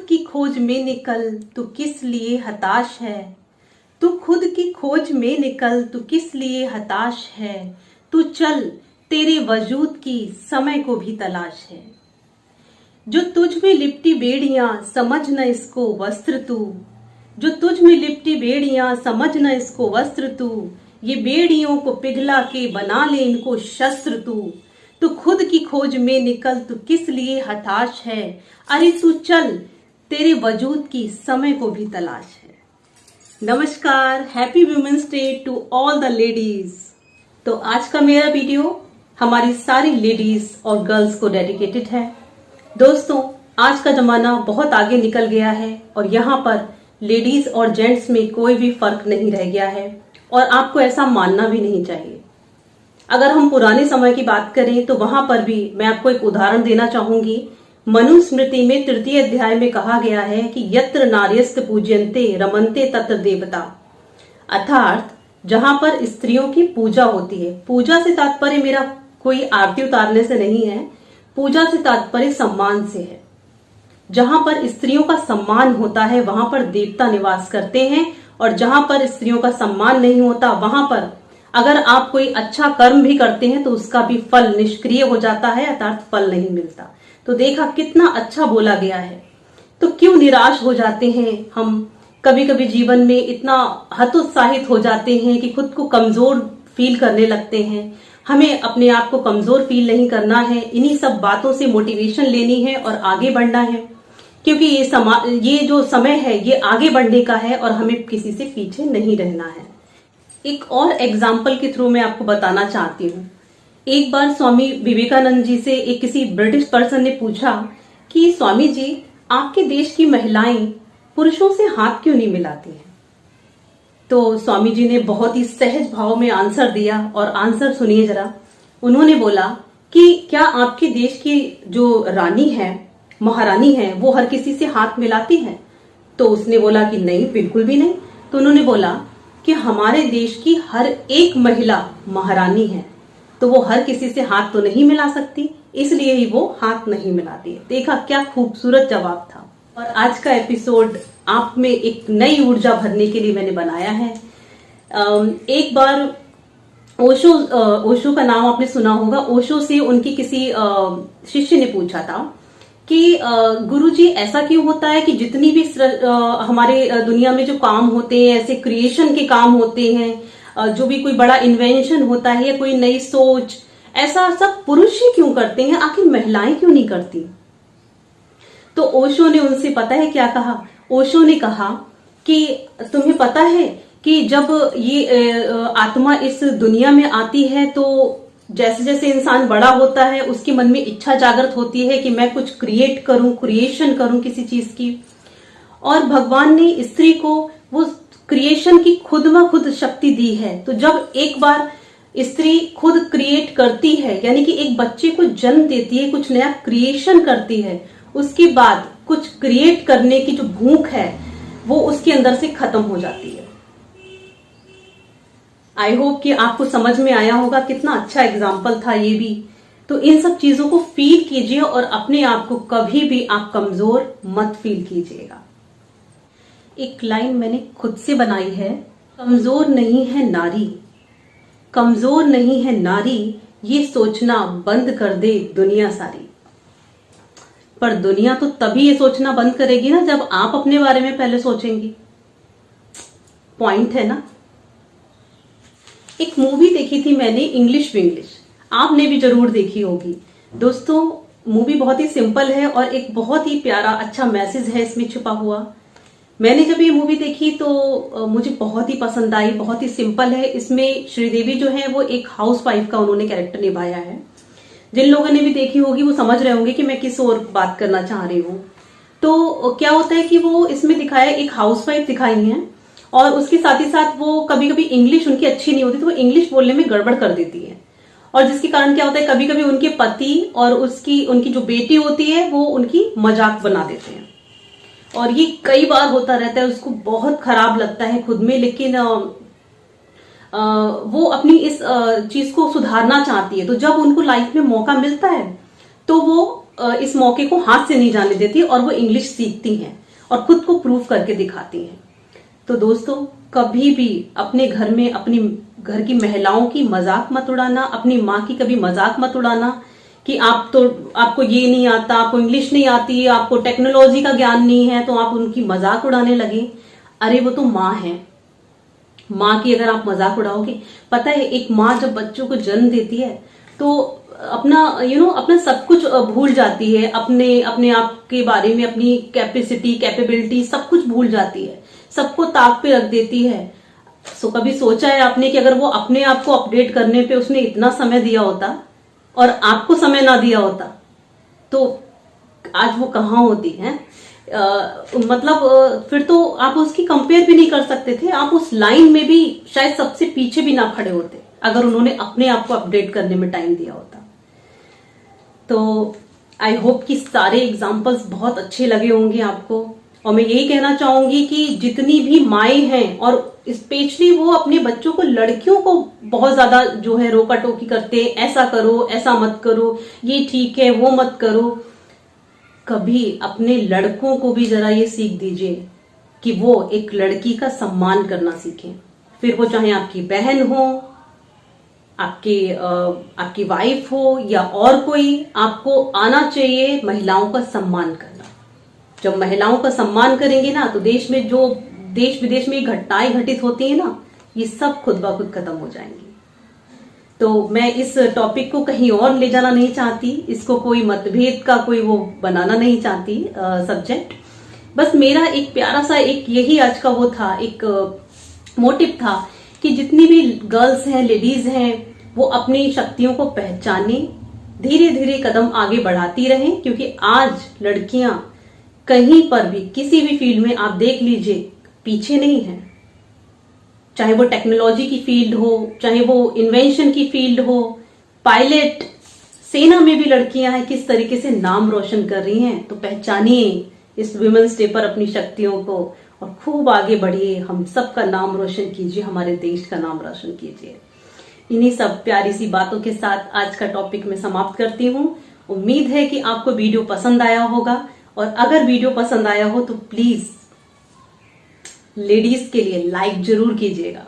खुद की खोज में निकल, तू किस लिए हताश है। तू खुद की खोज में निकल, तू किस लिए हताश है। तू चल, तेरे वजूद की समय को भी तलाश है। जो तुझ में लिपटी बेड़ियां, समझ न इसको वस्त्र तू। जो तुझ में लिपटी बेड़ियां, समझ न इसको वस्त्र तू। ये बेड़ियों को पिघला के बना ले इनको शस्त्र तू। तू खुद की खोज में निकल, तू किस लिए हताश है। अरे तू चल, तेरे वजूद की समय को भी तलाश है। नमस्कार, happy women's day to all the ladies. तो आज का मेरा वीडियो हमारी सारी लेडीज और गर्ल्स को डेडिकेटेड है। दोस्तों, आज का जमाना बहुत आगे निकल गया है और यहाँ पर लेडीज और जेंट्स में कोई भी फर्क नहीं रह गया है और आपको ऐसा मानना भी नहीं चाहिए। अगर हम पुराने समय की बात करें तो वहां पर भी मैं आपको एक उदाहरण देना चाहूंगी। मनुस्मृति में 3 अध्याय में कहा गया है कि यत्र नार्यस्त पूज्यन्ते रमन्ते तत्र देवता, अर्थात जहां पर स्त्रियों की पूजा होती है। पूजा से तात्पर्य मेरा कोई आरती उतारने से नहीं है, पूजा से तात्पर्य सम्मान से है। जहां पर स्त्रियों का सम्मान होता है वहां पर देवता निवास करते हैं और जहां पर स्त्रियों का सम्मान नहीं होता वहां पर अगर आप कोई अच्छा कर्म भी करते हैं तो उसका भी फल निष्क्रिय हो जाता है, अर्थात फल नहीं मिलता। तो देखा कितना अच्छा बोला गया है। तो क्यों निराश हो जाते हैं हम कभी कभी जीवन में, इतना हतोत्साहित हो जाते हैं कि खुद को कमजोर फील करने लगते हैं। हमें अपने आप को कमजोर फील नहीं करना है, इन्हीं सब बातों से मोटिवेशन लेनी है और आगे बढ़ना है, क्योंकि ये जो समय है ये आगे बढ़ने का है और हमें किसी से पीछे नहीं रहना है। एक और एग्जाम्पल के थ्रू मैं आपको बताना चाहती हूँ। एक बार स्वामी विवेकानंद जी से एक किसी ब्रिटिश पर्सन ने पूछा कि स्वामी जी, आपके देश की महिलाएं पुरुषों से हाथ क्यों नहीं मिलाती हैं। तो स्वामी जी ने बहुत ही सहज भाव में आंसर दिया और आंसर सुनिए जरा। उन्होंने बोला कि क्या आपके देश की जो रानी है, महारानी है, वो हर किसी से हाथ मिलाती है। तो उसने बोला कि नहीं, बिल्कुल भी नहीं। तो उन्होंने बोला कि हमारे देश की हर एक महिला महारानी है, तो वो हर किसी से हाथ तो नहीं मिला सकती, इसलिए ही वो हाथ नहीं मिलाती है। देखा क्या खूबसूरत जवाब था। और आज का एपिसोड आप में एक नई ऊर्जा भरने के लिए मैंने बनाया है। एक बार ओशो का नाम आपने सुना होगा। ओशो से उनकी किसी शिष्य ने पूछा था कि गुरुजी, ऐसा क्यों होता है कि जितनी भी हमारे दुनिया में जो काम होते हैं, ऐसे क्रिएशन के काम होते हैं, जो भी कोई बड़ा इन्वेंशन होता है या कोई नई सोच, ऐसा सब पुरुष ही क्यों करते हैं, आखिर महिलाएं क्यों नहीं करती। तो ओशो ने उनसे पता है क्या कहा। ओशो ने कहा कि तुम्हें पता है कि जब ये आत्मा इस दुनिया में आती है तो जैसे जैसे इंसान बड़ा होता है उसके मन में इच्छा जागृत होती है कि मैं कुछ क्रिएट करूं, क्रिएशन करूं किसी चीज की। और भगवान ने स्त्री को वो क्रिएशन की खुद ब खुद शक्ति दी है। तो जब एक बार स्त्री खुद क्रिएट करती है, यानी कि एक बच्चे को जन्म देती है, कुछ नया क्रिएशन करती है, उसके बाद कुछ क्रिएट करने की जो भूख है वो उसके अंदर से खत्म हो जाती है। आई होप कि आपको समझ में आया होगा। कितना अच्छा एग्जाम्पल था ये भी। तो इन सब चीजों को फील कीजिए और अपने आप को कभी भी आप कमजोर मत फील कीजिएगा। एक लाइन मैंने खुद से बनाई है, कमजोर नहीं है नारी, कमजोर नहीं है नारी, ये सोचना बंद कर दे दुनिया सारी। पर दुनिया तो तभी ये सोचना बंद करेगी ना जब आप अपने बारे में पहले सोचेंगी। पॉइंट है ना। एक मूवी देखी थी मैंने, इंग्लिश विंग्लिश, आपने भी जरूर देखी होगी। दोस्तों, मूवी बहुत ही सिंपल है और एक बहुत ही प्यारा अच्छा मैसेज है इसमें छुपा हुआ। मैंने जब ये मूवी देखी तो मुझे बहुत ही पसंद आई। बहुत ही सिंपल है। इसमें श्रीदेवी जो है वो एक हाउसवाइफ का उन्होंने कैरेक्टर निभाया है। जिन लोगों ने भी देखी होगी वो समझ रहे होंगे कि मैं किस और बात करना चाह रही हूँ। तो क्या होता है कि वो इसमें दिखाया, एक हाउसवाइफ दिखाई है और उसके साथ ही साथ वो कभी कभी इंग्लिश उनकी अच्छी नहीं होती तो वो इंग्लिश बोलने में गड़बड़ कर देती है। और जिसके कारण क्या होता है, कभी कभी उनके पति और उनकी जो बेटी होती है वो उनकी मजाक बना देते हैं। और ये कई बार होता रहता है। उसको बहुत खराब लगता है खुद में, लेकिन वो अपनी इस चीज को सुधारना चाहती है। तो जब उनको लाइफ में मौका मिलता है तो वो इस मौके को हाथ से नहीं जाने देती और वो इंग्लिश सीखती हैं और खुद को प्रूव करके दिखाती हैं। तो दोस्तों, कभी भी अपने घर में अपनी घर की महिलाओं की मजाक मत उड़ाना, अपनी माँ की कभी मजाक मत उड़ाना कि आपको ये नहीं आता, आपको इंग्लिश नहीं आती, आपको टेक्नोलॉजी का ज्ञान नहीं है, तो आप उनकी मजाक उड़ाने लगे। अरे वो तो माँ है, माँ की अगर आप मजाक उड़ाओगे, पता है एक माँ जब बच्चों को जन्म देती है तो अपना अपना सब कुछ भूल जाती है, अपने आप के बारे में, अपनी कैपेसिटी कैपेबिलिटी सब कुछ भूल जाती है, सबको ताक पे रख देती है। सो कभी सोचा है आपने कि अगर वो अपने आप को अपडेट करने पे उसने इतना समय दिया होता और आपको समय ना दिया होता तो आज वो कहाँ होती है? फिर तो आप उसकी कंपेयर भी नहीं कर सकते थे, आप उस लाइन में भी शायद सबसे पीछे भी ना खड़े होते अगर उन्होंने अपने आप को अपडेट करने में टाइम दिया होता। तो आई होप कि सारे एग्जाम्पल्स बहुत अच्छे लगे होंगे आपको, और मैं यही कहना चाहूंगी कि जितनी भी माएँ हैं और स्पेशली वो अपने बच्चों को, लड़कियों को बहुत ज्यादा जो है रोका टोकी करते हैं, ऐसा करो ऐसा मत करो, ये ठीक है वो मत करो। कभी अपने लड़कों को भी जरा ये सीख दीजिए कि वो एक लड़की का सम्मान करना सीखें, फिर वो चाहे आपकी बहन हो, आपकी वाइफ हो या और कोई, आपको आना चाहिए महिलाओं का सम्मान करना। जब महिलाओं का सम्मान करेंगे ना तो देश विदेश में घटनाएं घटित होती है ना, ये सब खुद ब खुद खत्म हो जाएंगी। तो मैं इस टॉपिक को कहीं और ले जाना नहीं चाहती, इसको कोई मतभेद का कोई वो बनाना नहीं चाहती सब्जेक्ट। बस मेरा एक प्यारा सा एक यही आज का वो था, एक मोटिव था कि जितनी भी गर्ल्स हैं, लेडीज हैं, वो अपनी शक्तियों को पहचाने, धीरे धीरे कदम आगे बढ़ाती रहें, क्योंकि आज लड़कियां कहीं पर भी किसी भी फील्ड में आप देख लीजिए पीछे नहीं है। चाहे वो टेक्नोलॉजी की फील्ड हो, चाहे वो इन्वेंशन की फील्ड हो, पायलट, सेना में भी लड़कियां हैं, किस तरीके से नाम रोशन कर रही हैं। तो पहचानिए इस वुमेन्स डे पर अपनी शक्तियों को और खूब आगे बढ़िए, हम सबका नाम रोशन कीजिए, हमारे देश का नाम रोशन कीजिए। इन्हीं सब प्यारी सी बातों के साथ आज का टॉपिक मैं समाप्त करती हूँ। उम्मीद है कि आपको वीडियो पसंद आया होगा, और अगर वीडियो पसंद आया हो तो प्लीज लेडीज के लिए लाइक जरूर कीजिएगा।